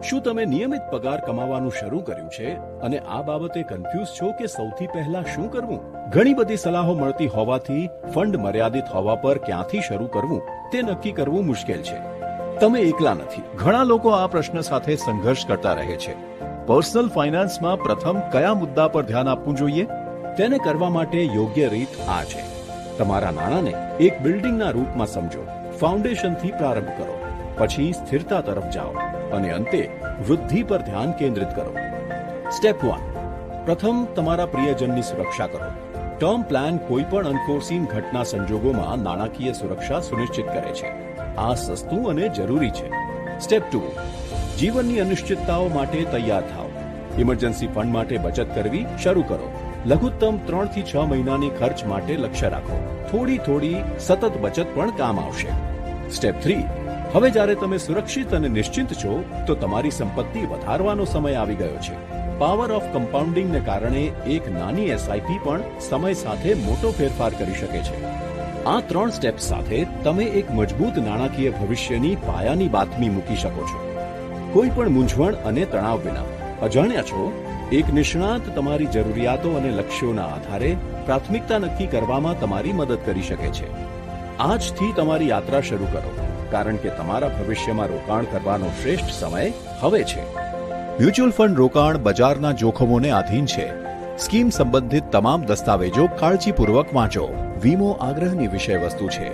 શું તમે નિયમિત પગાર કમાવાનું શરૂ કર્યું છે અને આ બાબતે કન્ફ્યુઝ છો કે સૌથી પહેલા શું કરવું? ઘણી બધી સલાહો મળતી હોવાથી ફંડ મર્યાદિત હોવા પર ક્યાંથી શરૂ કરવું તે નક્કી કરવું મુશ્કેલ છે. તમે એકલા નથી. ઘણા લોકો આ પ્રશ્ન સાથે સંઘર્ષ કરતા રહે છે. પર્સનલ ફાઇનાન્સમાં પ્રથમ કયા મુદ્દા પર ધ્યાન આપવું જોઈએ? તેને કરવા માટે યોગ્ય રીત આ છે. તમારા નાણાંને એક બિલ્ડિંગના રૂપમાં સમજો. ફાઉન્ડેશનથી પ્રારંભ કરો, પછી સ્થિરતા તરફ જાઓ અને અંતે વૃદ્ધિ પર ધ્યાન કેન્દ્રિત કરો. સ્ટેપ 1, પ્રથમ તમારા પ્રિયજનની સુરક્ષા કરો. ટર્મ પ્લાન કોઈ પણ અનફોર્સીન ઘટના સંજોગોમાં નાણાકીય સુરક્ષા સુનિશ્ચિત કરે છે. આ સસ્તું અને જરૂરી છે. સ્ટેપ 2, જીવનની અનિશ્ચિતતાઓ માટે તૈયાર થાઓ. ઇમરજન્સી ફંડ માટે બચત કરવી શરૂ કરો. લઘુત્તમ 3 થી 6 મહિનાની ખર્ચ માટે લક્ષ્ય રાખો. થોડી સતત બચત પણ કામ આવશે. સ્ટેપ 3, હવે જ્યારે તમે સુરક્ષિત અને નિશ્ચિંત છો તો તમારી સંપત્તિ વધારવાનો સમય આવી ગયો છે. પાવર ઓફ કમ્પાઉન્ડિંગને કારણે એક નાની એસઆઈપી પણ સમય સાથે મોટો ફેરફાર કરી શકે છે. આ 3 સ્ટેપ્સ સાથે તમે એક મજબૂત નાણાકીય ભવિષ્યની પાયાની બાતમી મૂકી શકો છો. કોઈ પણ મૂંઝવણ અને તણાવ વિના. અજાણ્યા છો, એક નિષ્ણાત તમારી જરૂરિયાતો અને લક્ષ્યોના આધારે પ્રાથમિકતા નક્કી કરવામાં તમારી મદદ કરી શકે છે. આજથી તમારી યાત્રા શરૂ કરો, કારણ કે તમારા ભવિષ્યમાં રોકાણ કરવાનો શ્રેષ્ઠ સમય હવે છે. મ્યુચ્યુઅલ ફંડ રોકાણ બજારના જોખમોને આધીન છે. સ્કીમ સંબંધિત તમામ દસ્તાવેજો કાળજીપૂર્વક વાંચો. વીમો આગ્રહની વિષય વસ્તુ છે.